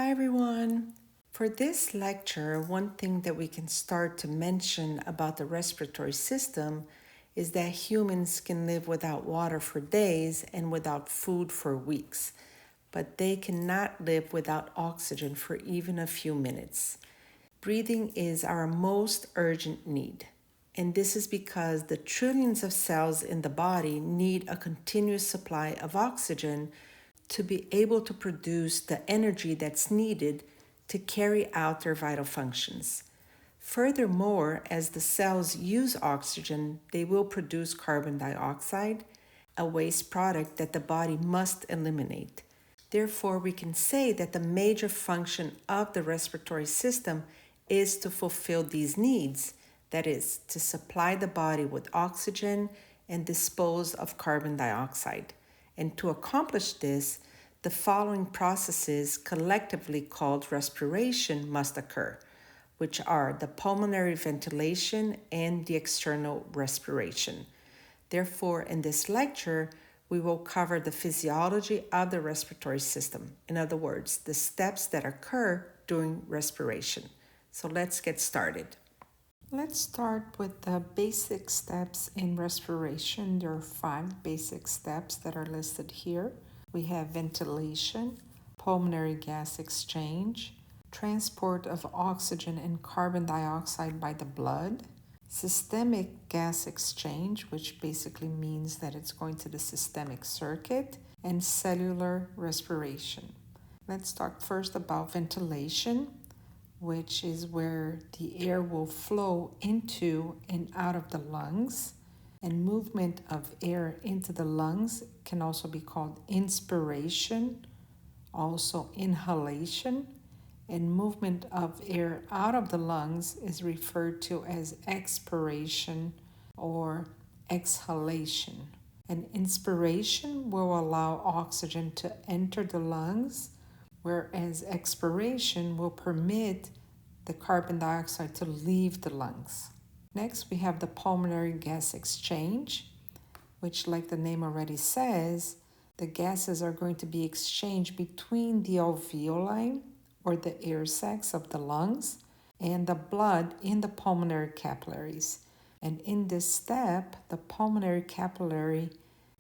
Hi everyone. For this lecture, one thing that we can start to mention about the respiratory system is that humans can live without water for days and without food for weeks, but they cannot live without oxygen for even a few minutes. Breathing is our most urgent need, and this is because the trillions of cells in the body need a continuous supply of oxygen to be able to produce the energy that's needed to carry out their vital functions. Furthermore, as the cells use oxygen, they will produce carbon dioxide, a waste product that the body must eliminate. Therefore, we can say that the major function of the respiratory system is to fulfill these needs, that is, to supply the body with oxygen and dispose of carbon dioxide. And to accomplish this, the following processes, collectively called respiration, must occur, which are the pulmonary ventilation and the external respiration. Therefore, in this lecture, we will cover the physiology of the respiratory system. In other words, the steps that occur during respiration. So let's get started. Let's start with the basic steps in respiration. There are 5 basic steps that are listed here. We have ventilation, pulmonary gas exchange, transport of oxygen and carbon dioxide by the blood, systemic gas exchange, which basically means that it's going to the systemic circuit, and cellular respiration. Let's talk first about ventilation, which is where the air will flow into and out of the lungs. And movement of air into the lungs can also be called inspiration, also inhalation. And movement of air out of the lungs is referred to as expiration or exhalation. And inspiration will allow oxygen to enter the lungs, whereas expiration will permit the carbon dioxide to leave the lungs. Next, we have the pulmonary gas exchange, which, like the name already says, the gases are going to be exchanged between the alveoli, or the air sacs of the lungs, and the blood in the pulmonary capillaries. And in this step, the pulmonary capillary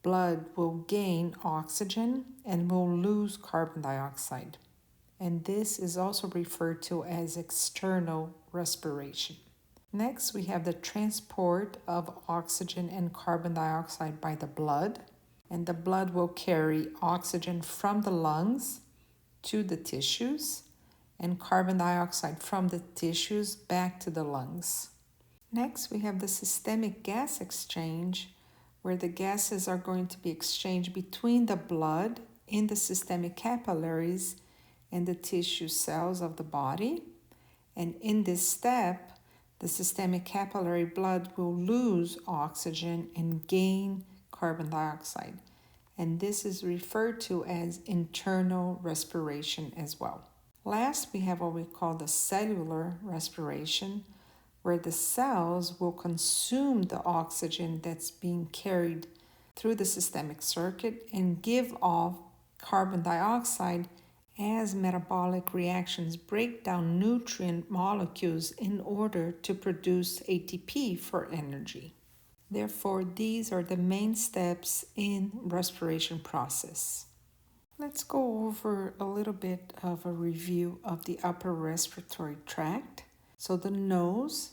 blood will gain oxygen and will lose carbon dioxide. And this is also referred to as external respiration. Next, we have the transport of oxygen and carbon dioxide by the blood. And the blood will carry oxygen from the lungs to the tissues and carbon dioxide from the tissues back to the lungs. Next, we have the systemic gas exchange, where the gases are going to be exchanged between the blood in the systemic capillaries and the tissue cells of the body. And in this step, the systemic capillary blood will lose oxygen and gain carbon dioxide. And this is referred to as internal respiration as well. Last, we have what we call the cellular respiration, where the cells will consume the oxygen that's being carried through the systemic circuit and give off carbon dioxide as metabolic reactions break down nutrient molecules in order to produce ATP for energy. Therefore, these are the main steps in respiration process. Let's go over a little bit of a review of the upper respiratory tract. So the nose,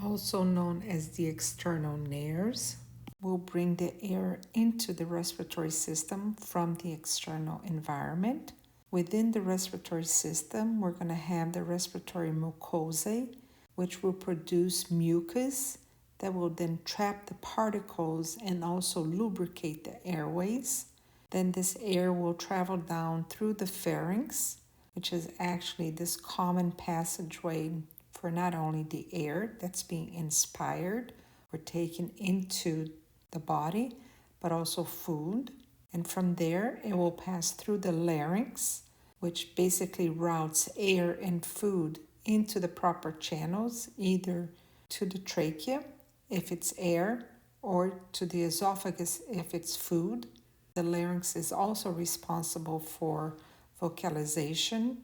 also known as the external nares, will bring the air into the respiratory system from the external environment. Within the respiratory system, we're going to have the respiratory mucosae, which will produce mucus that will then trap the particles and also lubricate the airways. Then this air will travel down through the pharynx, which is actually this common passageway for not only the air that's being inspired or taken into the body, but also food. And from there, it will pass through the larynx, which basically routes air and food into the proper channels, either to the trachea, if it's air, or to the esophagus, if it's food. The larynx is also responsible for vocalization,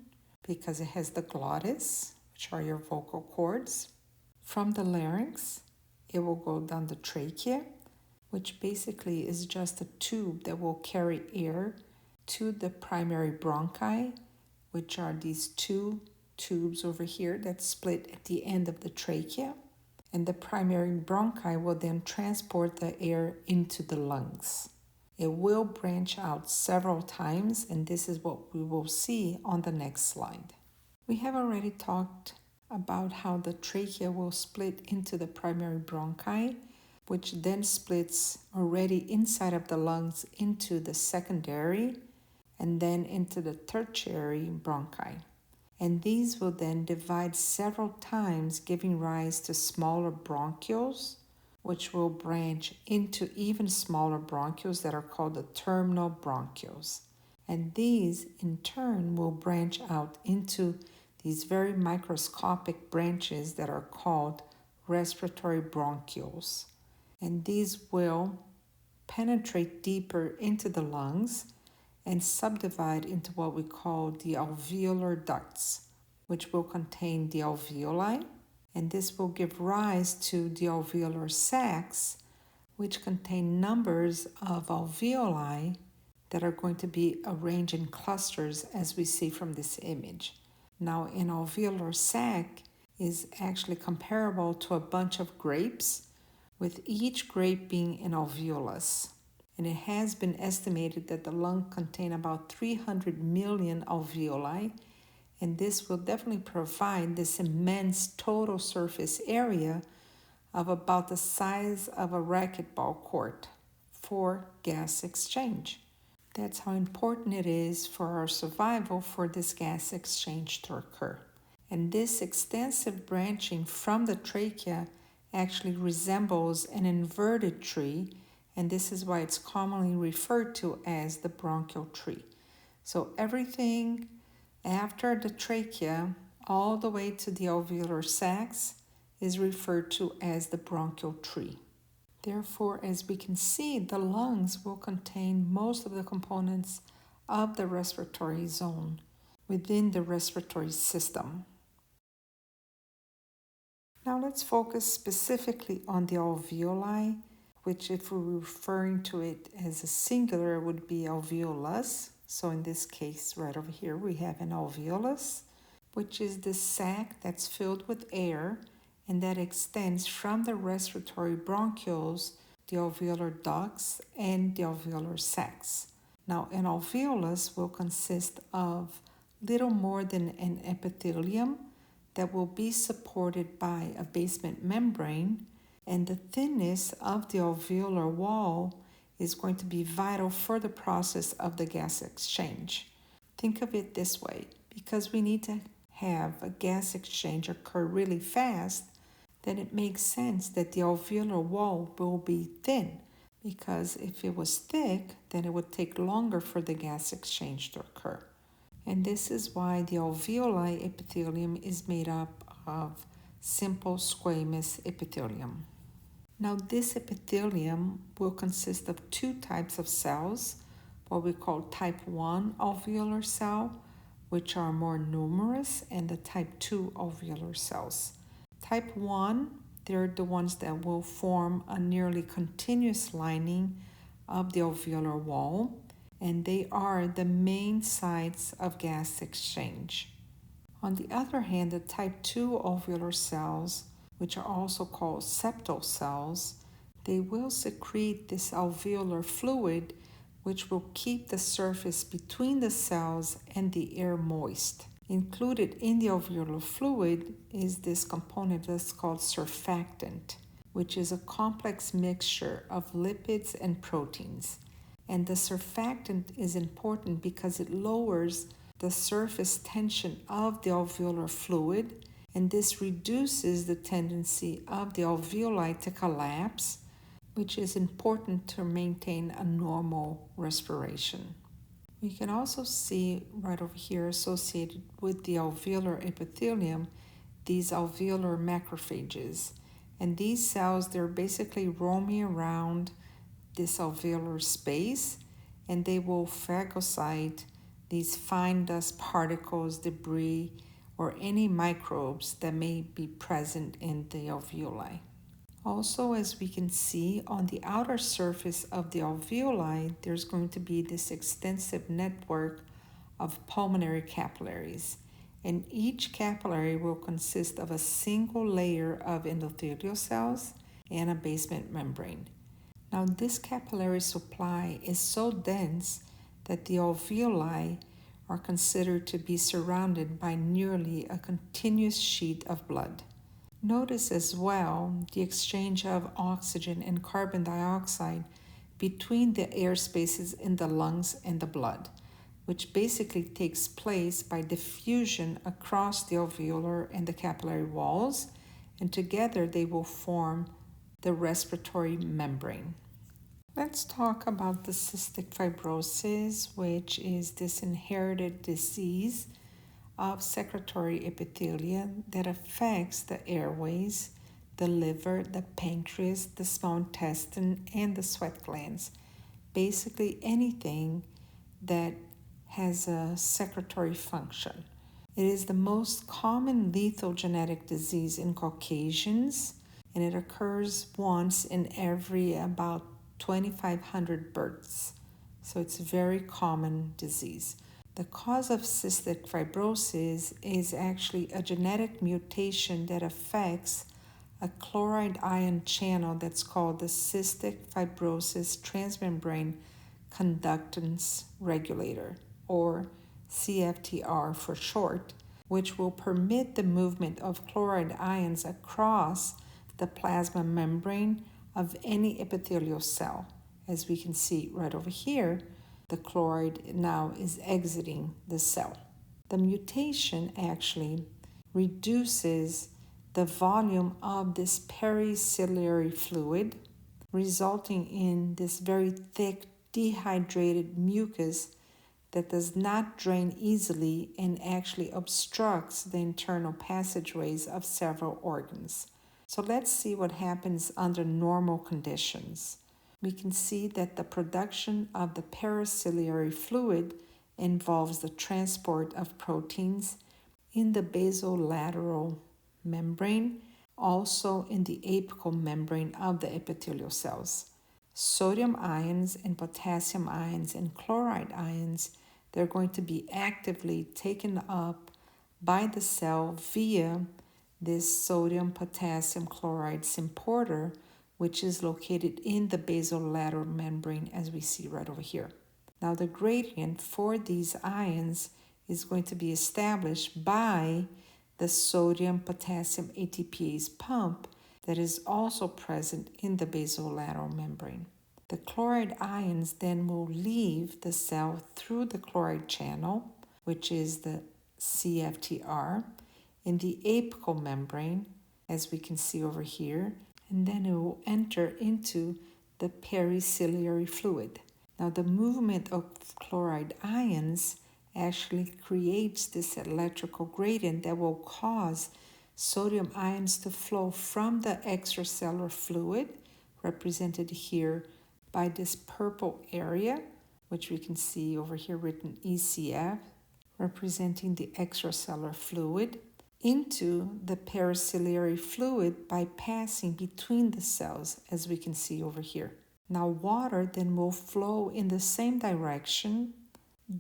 because it has the glottis, which are your vocal cords. From the larynx, it will go down the trachea, which basically is just a tube that will carry air to the primary bronchi, which are these two tubes over here that split at the end of the trachea. And the primary bronchi will then transport the air into the lungs. It will branch out several times, and this is what we will see on the next slide. We have already talked about how the trachea will split into the primary bronchi, which then splits already inside of the lungs into the secondary and then into the tertiary bronchi. And these will then divide several times, giving rise to smaller bronchioles, which will branch into even smaller bronchioles that are called the terminal bronchioles. And these, in turn, will branch out into these very microscopic branches that are called respiratory bronchioles. And these will penetrate deeper into the lungs and subdivide into what we call the alveolar ducts, which will contain the alveoli, and this will give rise to the alveolar sacs, which contain numbers of alveoli that are going to be arranged in clusters as we see from this image. Now, an alveolar sac is actually comparable to a bunch of grapes, with each grape being an alveolus. And it has been estimated that the lung contain about 300 million alveoli, and this will definitely provide this immense total surface area of about the size of a racquetball court for gas exchange. That's how important it is for our survival for this gas exchange to occur. And this extensive branching from the trachea actually resembles an inverted tree, and this is why it's commonly referred to as the bronchial tree. So everything after the trachea, all the way to the alveolar sacs, is referred to as the bronchial tree. Therefore, as we can see, the lungs will contain most of the components of the respiratory zone within the respiratory system. Now let's focus specifically on the alveoli, which if we're referring to it as a singular would be alveolus. So in this case, right over here, we have an alveolus, which is the sac that's filled with air and that extends from the respiratory bronchioles, the alveolar ducts, and the alveolar sacs. Now, an alveolus will consist of little more than an epithelium that will be supported by a basement membrane, and the thinness of the alveolar wall is going to be vital for the process of the gas exchange. Think of it this way: because we need to have a gas exchange occur really fast, then it makes sense that the alveolar wall will be thin, because if it was thick, then it would take longer for the gas exchange to occur. And this is why the alveoli epithelium is made up of simple squamous epithelium. Now, this epithelium will consist of two types of cells, what we call type 1 alveolar cell, which are more numerous, and the type 2 alveolar cells. Type 1, they're the ones that will form a nearly continuous lining of the alveolar wall, and they are the main sites of gas exchange. On the other hand, the type 2 alveolar cells, which are also called septal cells, they will secrete this alveolar fluid, which will keep the surface between the cells and the air moist. Included in the alveolar fluid is this component that's called surfactant, which is a complex mixture of lipids and proteins. And the surfactant is important because it lowers the surface tension of the alveolar fluid, and this reduces the tendency of the alveoli to collapse, which is important to maintain a normal respiration. We can also see right over here, associated with the alveolar epithelium, these alveolar macrophages. And these cells, they're basically roaming around this alveolar space, and they will phagocyte these fine dust particles, debris, or any microbes that may be present in the alveoli. Also, as we can see on the outer surface of the alveoli, there's going to be this extensive network of pulmonary capillaries, and each capillary will consist of a single layer of endothelial cells and a basement membrane. Now, this capillary supply is so dense that the alveoli are considered to be surrounded by nearly a continuous sheet of blood. Notice as well the exchange of oxygen and carbon dioxide between the air spaces in the lungs and the blood, which basically takes place by diffusion across the alveolar and the capillary walls, and together they will form the respiratory membrane. Let's talk about the cystic fibrosis, which is this inherited disease of secretory epithelia that affects the airways, the liver, the pancreas, the small intestine, and the sweat glands. Basically, anything that has a secretory function. It is the most common lethal genetic disease in Caucasians, and it occurs once in every about 2,500 births. So it's a very common disease. The cause of cystic fibrosis is actually a genetic mutation that affects a chloride ion channel that's called the cystic fibrosis transmembrane conductance regulator, or CFTR for short, which will permit the movement of chloride ions across the plasma membrane of any epithelial cell. As we can see right over here, the chloride now is exiting the cell. The mutation actually reduces the volume of this periciliary fluid, resulting in this very thick, dehydrated mucus that does not drain easily and actually obstructs the internal passageways of several organs. So let's see what happens under normal conditions. We can see that the production of the periciliary fluid involves the transport of proteins in the basolateral membrane, also in the apical membrane of the epithelial cells. Sodium ions and potassium ions and chloride ions, they're going to be actively taken up by the cell via this sodium potassium chloride symporter, which is located in the basolateral membrane, as we see right over here. Now, the gradient for these ions is going to be established by the sodium potassium ATPase pump that is also present in the basolateral membrane. The chloride ions then will leave the cell through the chloride channel, which is the CFTR, in the apical membrane, as we can see over here, and then it will enter into the periciliary fluid. Now, the movement of chloride ions actually creates this electrical gradient that will cause sodium ions to flow from the extracellular fluid, represented here by this purple area, which we can see over here written ECF, representing the extracellular fluid, into the periciliary fluid by passing between the cells, as we can see over here. Now, water then will flow in the same direction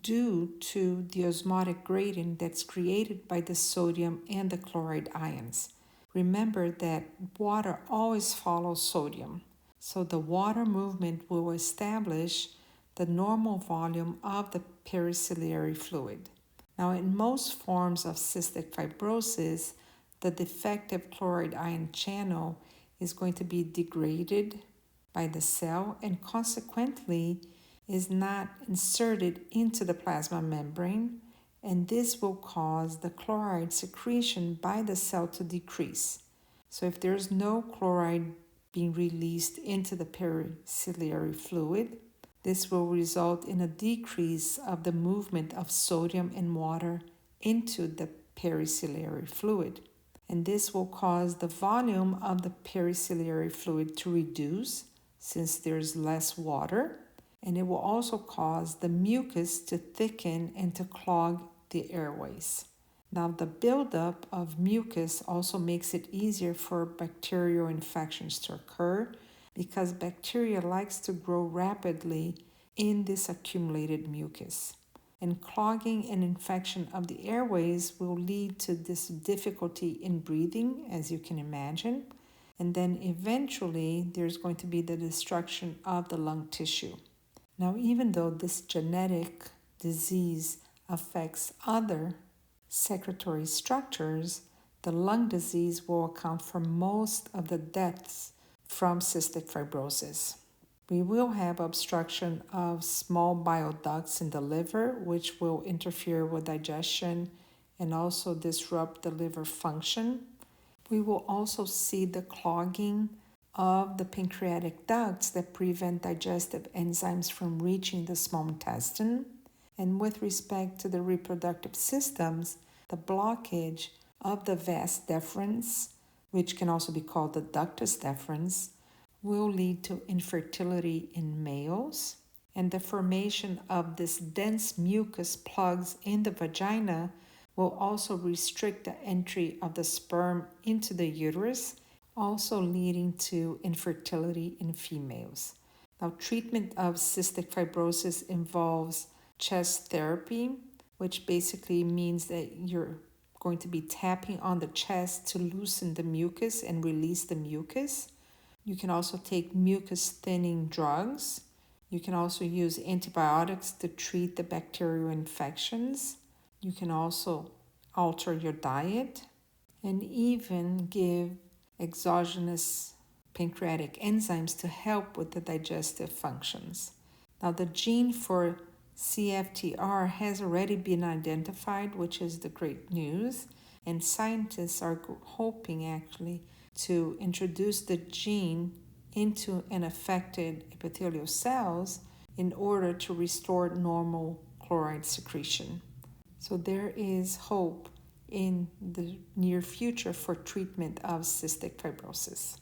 due to the osmotic gradient that's created by the sodium and the chloride ions. Remember that water always follows sodium, so the water movement will establish the normal volume of the periciliary fluid. Now, in most forms of cystic fibrosis, the defective chloride ion channel is going to be degraded by the cell and consequently is not inserted into the plasma membrane, and this will cause the chloride secretion by the cell to decrease. So if there's no chloride being released into the periciliary fluid, this will result in a decrease of the movement of sodium and water into the periciliary fluid. And this will cause the volume of the periciliary fluid to reduce since there's less water, and it will also cause the mucus to thicken and to clog the airways. Now, the buildup of mucus also makes it easier for bacterial infections to occur because bacteria likes to grow rapidly in this accumulated mucus. And clogging and infection of the airways will lead to this difficulty in breathing, as you can imagine. And then eventually there's going to be the destruction of the lung tissue. Now, even though this genetic disease affects other secretory structures, the lung disease will account for most of the deaths from cystic fibrosis. We will have obstruction of small bile ducts in the liver, which will interfere with digestion and also disrupt the liver function. We will also see the clogging of the pancreatic ducts that prevent digestive enzymes from reaching the small intestine. And with respect to the reproductive systems, the blockage of the vas deferens, which can also be called the ductus deferens, will lead to infertility in males. And the formation of this dense mucus plugs in the vagina will also restrict the entry of the sperm into the uterus, also leading to infertility in females. Now, treatment of cystic fibrosis involves chest therapy, which basically means that you're going to be tapping on the chest to loosen the mucus and release the mucus. You can also take mucus thinning drugs. You can also use antibiotics to treat the bacterial infections. You can also alter your diet and even give exogenous pancreatic enzymes to help with the digestive functions. Now, the gene for CFTR has already been identified, which is the great news, and scientists are hoping actually to introduce the gene into an affected epithelial cells in order to restore normal chloride secretion. So there is hope in the near future for treatment of cystic fibrosis.